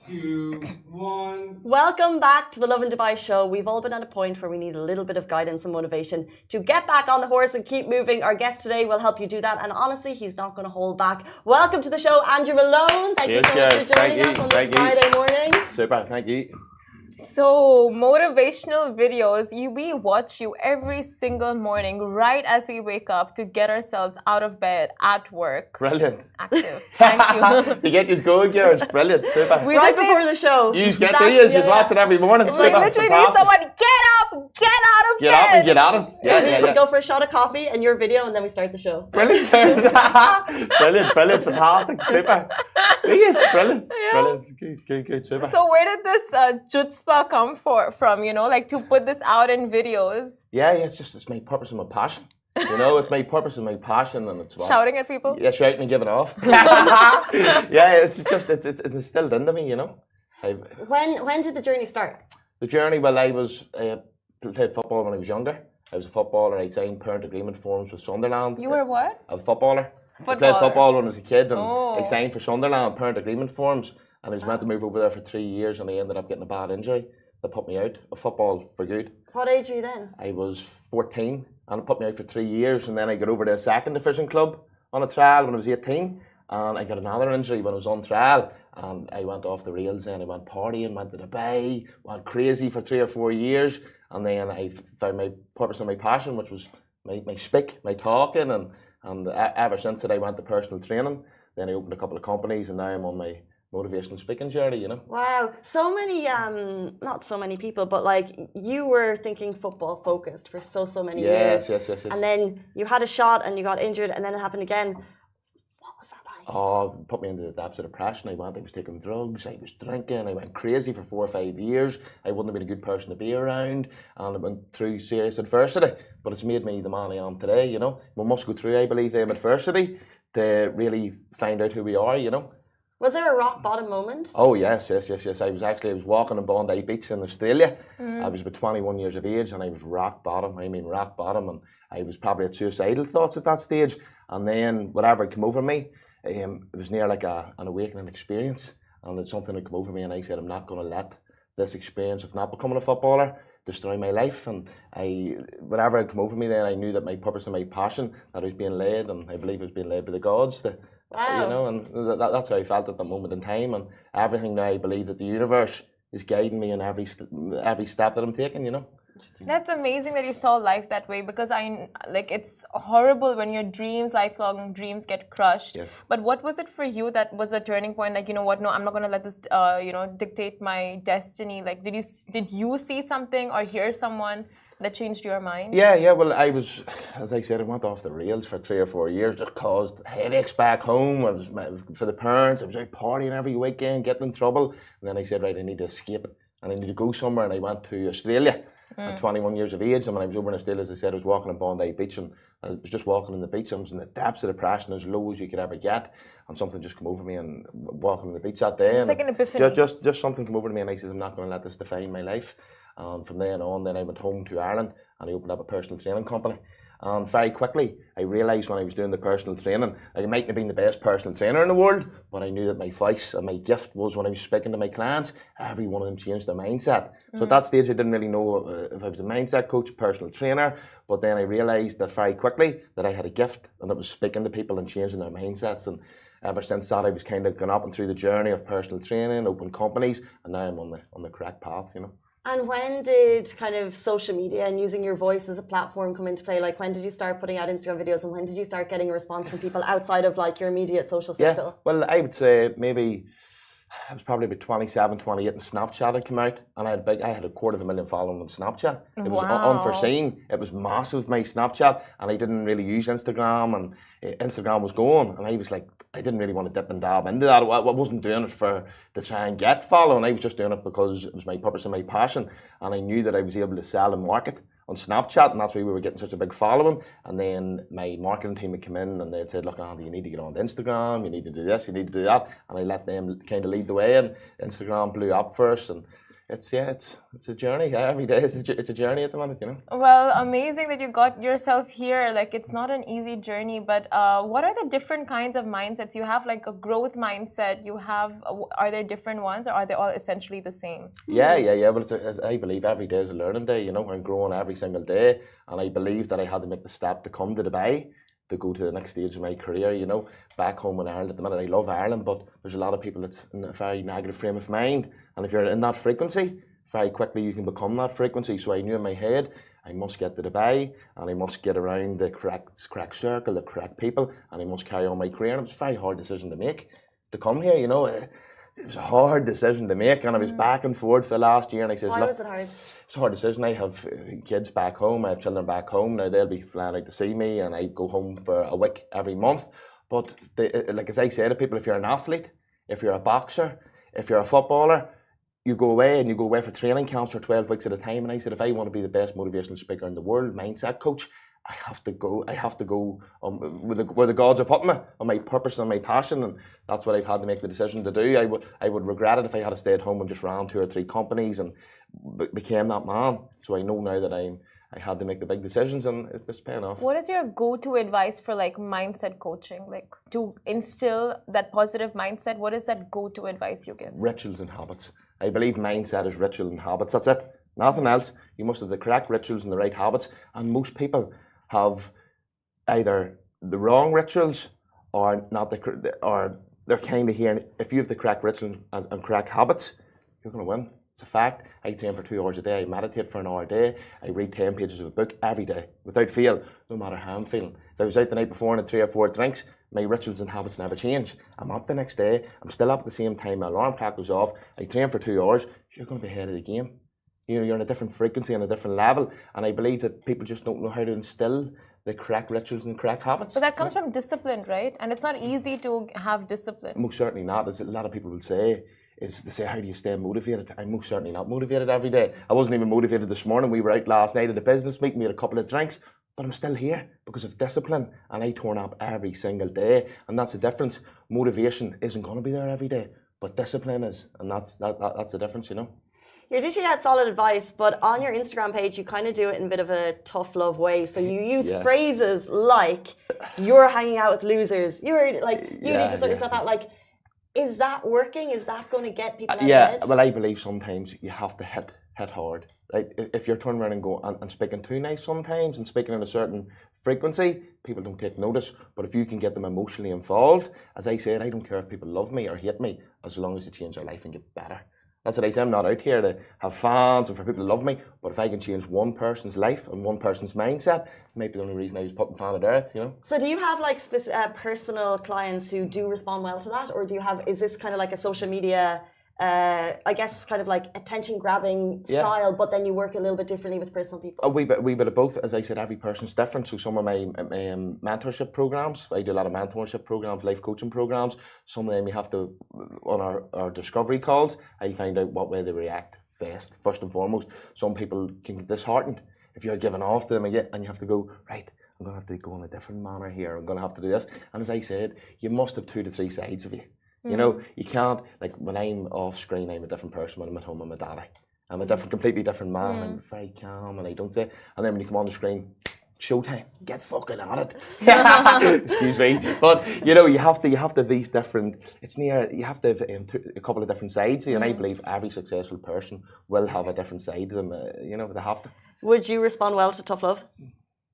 2, 1. Welcome back to the Lovin Dubai show. We've all been at a point where we need a little bit of guidance and motivation to get back on the horse and keep moving. Our guest today will help you do that, and honestly, he's not going to hold back. Welcome to the show, Andrew Malone. Thank you so much for joining us on this Friday morning. Super, thank you. So, motivational videos, we watch you every single morning right as we wake up to get ourselves out of bed, at work. Brilliant. Active. Thank you. You get these going, girls. Brilliant. Super. Right before the show. You get these. You watch it every morning. We literally need someone, get up, get out of bed. Get up and get at it. Yeah. We go for a shot of coffee and your video, and then we start the show. Brilliant. Brilliant. Fantastic. Super. Yes, brilliant. Yeah. Brilliant. Good. Super. So where did this chutzpah come from, like to put this out in videos? Yeah, it's my purpose and my passion. It's my purpose and my passion, and it's what, shouting at people? Yeah, shouting and giving off. Yeah, it's instilled into me, When did the journey start? The journey, well, I played football when I was younger. I was a footballer. I signed parent agreement forms with Sunderland. You were what? I was a footballer. I played football when I was a kid, and I signed for Sunderland parent agreement forms. And I was meant to move over there for 3 years, and I ended up getting a bad injury that put me out of football for good. What age were you then? I was 14, and it put me out for 3 years, and then I got over to a second division club on a trial when I was 18, and I got another injury when I was on trial, and I went off the rails then. I went partying, went to Dubai, went crazy for 3 or 4 years, and then I found my purpose and my passion, which was my speak, my talking, and ever since that I went to personal training. Then I opened a couple of companies, and now I'm on my motivational speaking journey, Wow. So many, not so many people, but like you were thinking football focused for so many years. Yes. And then you had a shot and you got injured and then it happened again. What was that like? Oh, it put me into the depths of depression. I was taking drugs, I was drinking, I went crazy for 4 or 5 years. I wouldn't have been a good person to be around, and I went through serious adversity, but it's made me the man I am today, We must go through, I believe, adversity to really find out who we are, Was there a rock bottom moment? Oh, yes. I was walking on Bondi Beach in Australia. I was about 21 years of age, and I was rock bottom. I mean, rock bottom. And I was probably at suicidal thoughts at that stage. And then whatever had come over me, it was near like an awakening experience. And it's something that came over me, and I said, I'm not going to let this experience of not becoming a footballer destroy my life. And whatever had come over me then, I knew that my purpose and my passion, that I was being led, and I believe it was being led by the gods. Wow. And that's how I felt at that moment in time, and everything now I believe that the universe is guiding me in every step that I'm taking, That's amazing that you saw life that way, because it's horrible when your lifelong dreams get crushed. Yes. But what was it for you that was a turning point? Like, no, I'm not going to let this, dictate my destiny. Like, did you see something or hear someone that changed your mind? Yeah. Well, I was, as I said, I went off the rails for 3 or 4 years. It caused headaches back home. For the parents. I was out partying every weekend, getting in trouble. And then I said, right, I need to escape, and I need to go somewhere. And I went to Australia. At 21 years of age, and when I was over in Australia, as I said, I was walking on Bondi Beach, and I was just walking on the beach. I was in the depths of depression, as low as you could ever get, and something just came over me. And walking on the beach that day, just like an epiphany. Just something came over to me, and I said, I'm not going to let this define my life. And from then on, then I went home to Ireland, and I opened up a personal training company. And very quickly, I realised when I was doing the personal training, I mightn't have been the best personal trainer in the world, but I knew that my voice and my gift was when I was speaking to my clients, every one of them changed their mindset. So at that stage, I didn't really know if I was a mindset coach, personal trainer, but then I realised that very quickly that I had a gift, and that was speaking to people and changing their mindsets. And ever since that, I was kind of gone up and through the journey of personal training, open companies, and now I'm on the correct path, And when did kind of social media and using your voice as a platform come into play? Like, when did you start putting out Instagram videos, and when did you start getting a response from people outside of like your immediate social circle? Yeah, well, I would say maybe I was probably about 27, 28, and Snapchat had come out, and I had 250,000 followers on Snapchat. It was unforeseen. It was massive, my Snapchat, and I didn't really use Instagram, and Instagram was going, and I was like, I didn't really want to dip and dab into that. I wasn't doing it to try and get following. I was just doing it because it was my purpose and my passion, and I knew that I was able to sell and market on Snapchat, and that's why we were getting such a big following. And then my marketing team would come in and they'd say, look, Andy, you need to get on Instagram, you need to do this, you need to do that. And I let them kind of lead the way, and Instagram blew up first. And it's a journey. Every day it's a journey at the moment, you know. Well, amazing that you got yourself here. Like, it's not an easy journey, but what are the different kinds of mindsets? You have like a growth mindset. You have, are there different ones, or are they all essentially the same? Yeah. But I believe every day is a learning day. You know, I'm growing every single day, and I believe that I had to make the step to come to Dubai to go to the next stage of my career. You know, back home in Ireland at the minute, I love Ireland, but there's a lot of people that's in a very negative frame of mind, and if you're in that frequency, very quickly you can become that frequency. So I knew in my head, I must get to Dubai, and I must get around the correct circle, the correct people, and I must carry on my career. And it was a very hard decision to make to come here. You know, it was a hard decision to make, and I was back and forth for the last year. And I said, Why was it hard? It's a hard decision. I have kids back home. I have children back home. Now they'll be flying out to see me, and I go home for a week every month. But like as I say to people, if you're an athlete, if you're a boxer, if you're a footballer, you go away for training camps for 12 weeks at a time. And I said, if I want to be the best motivational speaker in the world, mindset coach, I have to go where the gods are putting me, on my purpose and my passion, and that's what I've had to make the decision to do. I would regret it if I had stayed home and just ran 2 or 3 companies and became that man. So I know now that I had to make the big decisions, and it's paying off. What is your go-to advice for like mindset coaching, like to instill that positive mindset? What is that go-to advice you give? Rituals and habits. I believe mindset is ritual and habits. That's it. Nothing else. You must have the correct rituals and the right habits, and most people have either the wrong rituals or not or they're kind of here. If you have the correct rituals and correct habits, you're going to win. It's a fact. I train for 2 hours a day. I meditate for an hour a day. I read 10 pages of a book every day without fail, no matter how I'm feeling. If I was out the night before and had 3 or 4 drinks, my rituals and habits never change. I'm up the next day. I'm still up at the same time. My alarm clock goes off. I train for 2 hours. You're going to be ahead of the game. You're on a different frequency and a different level, and I believe that people just don't know how to instill the correct rituals and correct habits. But that comes from discipline, right? And it's not easy to have discipline. Most certainly not. As a lot of people will say, they say, how do you stay motivated? I'm most certainly not motivated every day. I wasn't even motivated this morning. We were out last night at a business meeting, we had a couple of drinks, but I'm still here because of discipline, and I turn up every single day, and that's the difference. Motivation isn't going to be there every day, but discipline is, and that's the difference, you know. You're dishing out solid advice, but on your Instagram page, you kind of do it in a bit of a tough love way. So you use phrases like, you're hanging out with losers. You're like, you need to sort yourself out. Like, is that working? Is that going to get people out of bed? Well, I believe sometimes you have to hit hard. Right? If you're turning around and going and speaking too nice sometimes and speaking in a certain frequency, people don't take notice. But if you can get them emotionally involved, as I said, I don't care if people love me or hate me, as long as they change their life and get better. That's what I say. I'm not out here to have fans and for people to love me, but if I can change one person's life and one person's mindset, it might be the only reason I was put on planet Earth, you know. So do you have like personal clients who do respond well to that, or is this kind of like a social media, I guess kind of like attention grabbing style, but then you work a little bit differently with personal people? A wee bit of both. As I said, every person's different. So some of my mentorship programs, I do a lot of mentorship programs, life coaching programs. Some of them you have to, on our discovery calls, I find out what way they react best, first and foremost. Some people can get disheartened if you're giving off to them and you have to go, right, I'm going to have to go in a different manner here. I'm going to have to do this. And as I said, you must have 2 to 3 sides of you. You know, you can't, like when I'm off screen, I'm a different person. When I'm at home, I'm a daddy. I'm a completely different man. I'm very calm and I don't say. And then when you come on the screen, showtime, get fucking at it. Excuse me. But, you know, you have to these different, you have to have a couple of different sides. And I believe every successful person will have a different side to them. You know, they have to. Would you respond well to tough love?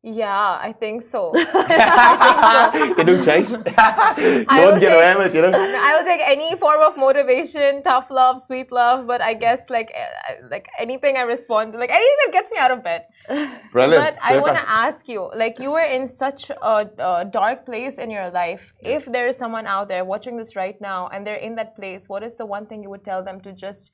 Yeah, I think so. You do, Chase. Don't get away with it, you know. I will take any form of motivation, tough love, sweet love, but I guess like anything I respond to, like anything that gets me out of bed. Brilliant. But I want to ask you, like you were in such a dark place in your life. If there is someone out there watching this right now and they're in that place, what is the one thing you would tell them to just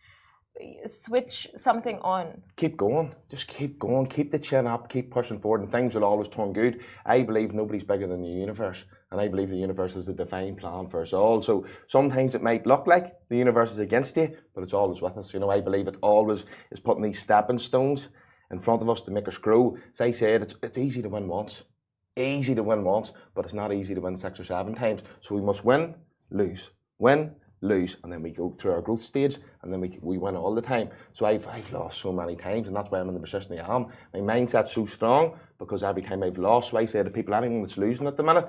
switch something on? Keep going. Just keep going. Keep the chin up. Keep pushing forward, and things will always turn good. I believe nobody's bigger than the universe, and I believe the universe is a divine plan for us all. So sometimes it might look like the universe is against you, but it's always with us. You know, I believe it always is putting these stepping stones in front of us to make us grow. As I said, it's easy to win once. Easy to win once, but it's not easy to win 6 or 7 times. So we must win, lose. Win, lose, and then we go through our growth stage, and then we win all the time. So I've lost so many times, and that's why I'm in the position I am. My mindset's so strong because every time I've lost, so I say to people, anyone that's losing at the minute,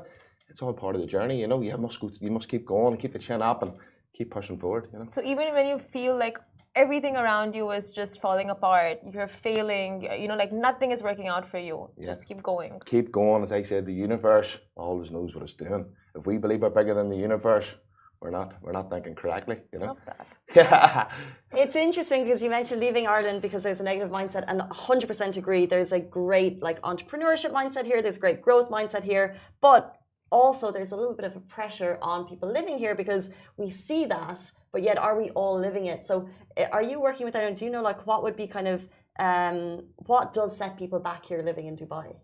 it's all part of the journey. You know, you must keep going, keep the chin up, and keep pushing forward. You know. So even when you feel like everything around you is just falling apart, you're failing, you know, like nothing is working out for you, just keep going. Keep going. As I said, the universe always knows what it's doing. If we believe we're bigger than the universe, we're not thinking correctly, you know. Love that. Yeah. It's interesting because you mentioned leaving Ireland because there's a negative mindset, and 100% agree. There's a great like entrepreneurship mindset here. There's great growth mindset here, but also there's a little bit of a pressure on people living here because we see that, but yet are we all living it? So are you working with anyone? Do you know like what would be kind of what does set people back here living in Dubai?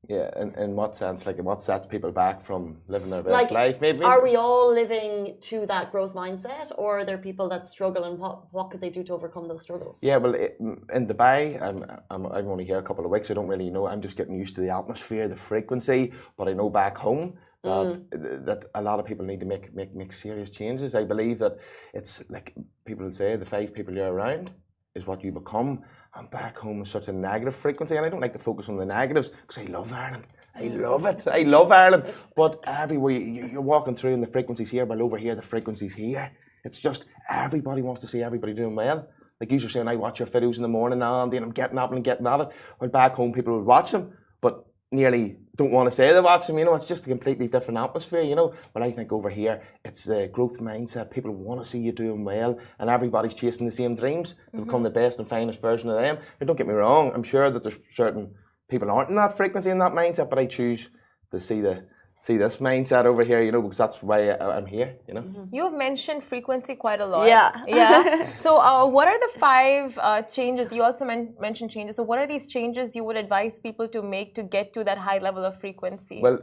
Yeah, in what sense? Like, in what sets people back from living their best life? Maybe. Are we all living to that growth mindset, or are there people that struggle, and what could they do to overcome those struggles? Yeah, well, in Dubai, I'm only here a couple of weeks. I don't really know. I'm just getting used to the atmosphere, the frequency. But I know back home that a lot of people need to make serious changes. I believe that it's like people say, the 5 people you're around is what you become. And back home is such a negative frequency, and I don't like to focus on the negatives because I love Ireland. I love it. I love Ireland. But everywhere you're walking through, and the frequency's here, but over here the frequency's here. It's just everybody wants to see everybody doing well. Like you were saying, I watch your videos in the morning, Andy, and I'm getting up and getting at it. While back home, people would watch them, but nearly don't want to say they watch them. You know, it's just a completely different atmosphere. You know, but I think over here it's the growth mindset. People want to see you doing well, and everybody's chasing the same dreams to become the best and finest version of them. Now, don't get me wrong. I'm sure that there's certain people aren't in that frequency and that mindset, but I choose to see this mindset over here, you know, because that's why I'm here, you know. You've mentioned frequency quite a lot. Yeah. So what are the 5 changes? You also mentioned changes. So what are these changes you would advise people to make to get to that high level of frequency? Well,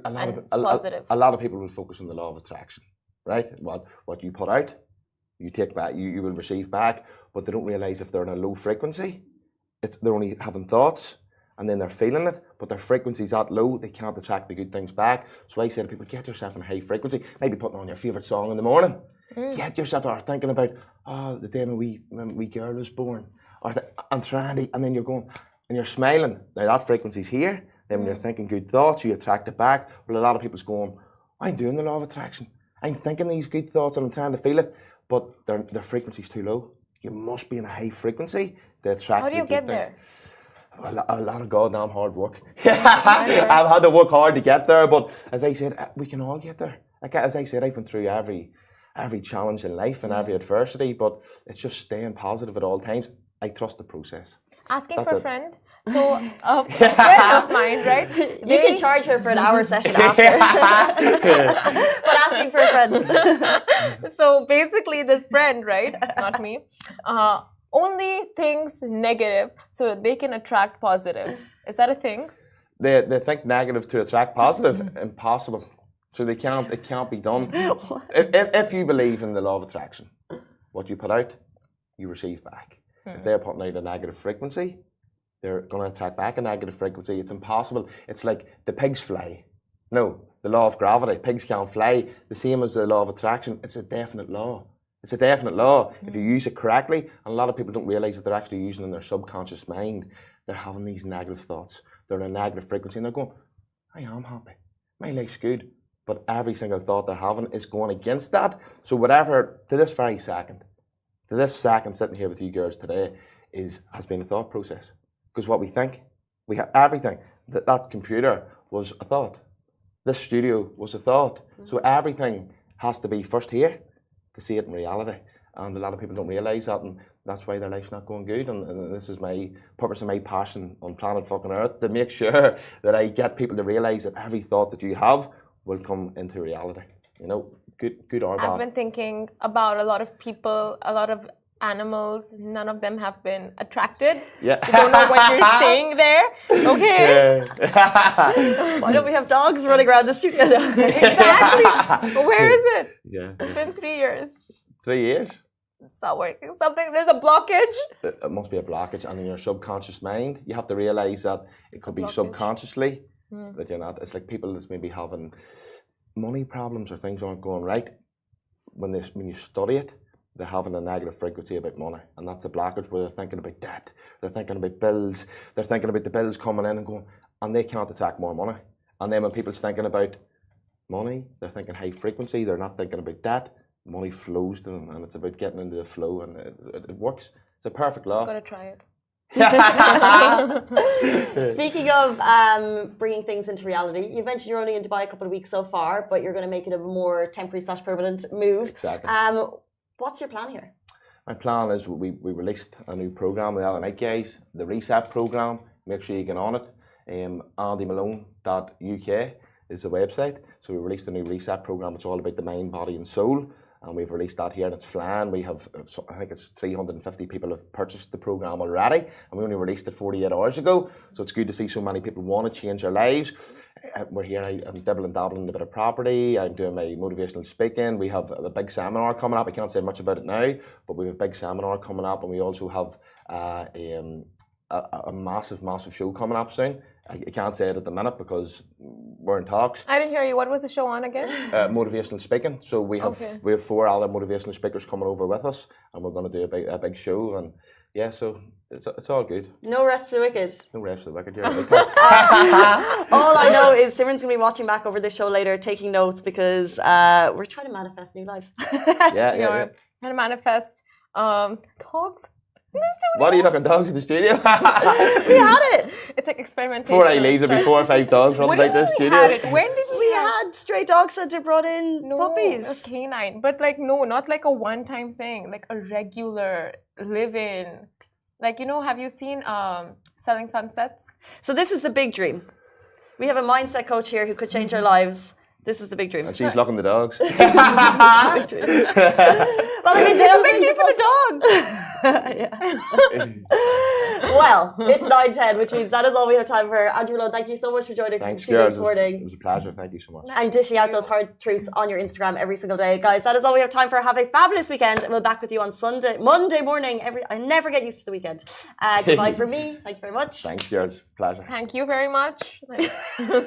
positive? A lot of people will focus on the law of attraction, right? What you put out, you take back, you will receive back, but they don't realize if they're in a low frequency, they're only having thoughts, and then they're feeling it, but their frequency's that low, they can't attract the good things back. So I say to people, get yourself in a high frequency, maybe putting on your favourite song in the morning. Get yourself, or thinking about, the day my wee girl was born, or and trendy, and then you're going, and you're smiling. Now that frequency's here, then when you're thinking good thoughts, you attract it back. Well, a lot of people's going, I'm doing the law of attraction. I'm thinking these good thoughts and I'm trying to feel it, but their frequency's too low. You must be in a high frequency to attract How do you get there? A lot of goddamn hard work. I've had to work hard to get there, but as I said, we can all get there. Like, as I said, I've been through every challenge in life and every adversity, but it's just staying positive at all times. I trust the process. Asking for a friend. So a friend of mine, right? You can charge her for an hour session after. But asking for a friend. So basically this friend, right? Not me. Only thinks negative so they can attract positive. Is that a thing? They think negative to attract positive. Impossible. So it can't be done. If you believe in the law of attraction, what you put out, you receive back. If they're putting out a negative frequency, they're going to attract back a negative frequency. It's impossible. It's like the pigs fly. No, the law of gravity. Pigs can't fly. The same as the law of attraction. It's a definite law. It's a definite law. If you use it correctly, and a lot of people don't realize that they're actually using it in their subconscious mind. They're having these negative thoughts. They're in a negative frequency, and they're going, I am happy. My life's good. But every single thought they're having is going against that. So whatever, to this second sitting here with you girls today, has been a thought process. Because what we think, we have everything. That computer was a thought. This studio was a thought. So everything has to be first here to see it in reality. And a lot of people don't realise that, and that's why their life's not going good. And this is my purpose and my passion on planet fucking Earth, to make sure that I get people to realise that every thought that you have will come into reality. You know, good or bad. I've been thinking about a lot of people, a lot of animals. None of them have been attracted. Yeah. You don't know what you're saying there. Okay. Yeah. Why don't we have dogs running around the studio now? Exactly. But where is it? Yeah. It's been 3 years. 3 years. It's not working. There's a blockage. It must be a blockage, and in your subconscious mind, you have to realise that it could be subconsciously that you're not. It's like people that's maybe having money problems or things aren't going right. When you study it, they're having a negative frequency about money, and that's a blockage where they're thinking about debt, they're thinking about bills, they're thinking about the bills coming in and going, and they can't attract more money. And then when people's thinking about money, they're thinking high frequency, they're not thinking about debt, money flows to them, and it's about getting into the flow, and it works. It's a perfect law. Gotta try it. Speaking of bringing things into reality, you mentioned you're only in Dubai a couple of weeks so far, but you're going to make it a more temporary / permanent move. Exactly. What's your plan here? My plan is we released a new program with Night guys, the Reset program. Make sure you get on it. AndyMalone.uk is the website. So we released a new Reset program. It's all about the mind, body, and soul. And we've released that here, and it's flying. We have, I think it's 350 people have purchased the program already, and we only released it 48 hours ago. So it's good to see so many people want to change their lives. We're here. I'm dabbling a bit of property. I'm doing my motivational speaking. We have a big seminar coming up. I can't say much about it now, but we have a big seminar coming up, and we also have a massive show coming up soon. I can't say it at the minute because we're in talks. I didn't hear you. What was the show on again? Motivational speaking. So we have 4 other motivational speakers coming over with us, and we're going to do a big show. And yeah, so it's all good. No rest for the wicked. No rest for the wicked. Yeah. All I know is Simran's going to be watching back over this show later, taking notes because we're trying to manifest new lives. Yeah. Trying to manifest talks. What are you looking dogs in the studio? We had it. It's like experimentation. Before I leave, there'll be 4 or 5 dogs running about this studio. Had it? When did We had stray dogs that brought in puppies. A canine, but like not like a one-time thing, like a regular live-in. Like have you seen Selling Sunsets? So this is the big dream. We have a mindset coach here who could change our lives. This is the big dream. And she's looking the dogs. Well, I mean, they'll big dream for the dogs. Well, it's 9:10, which means that is all we have time for. Andrew Malone, thank you so much for joining us this morning. It was a pleasure. Thank you so much. And dishing out those hard truths on your Instagram every single day. Guys, that is all we have time for. Have a fabulous weekend, and we'll be back with you on Monday morning. I never get used to the weekend. Goodbye from me. Thank you very much. Thanks, girls. Pleasure. Thank you very much. Thank you.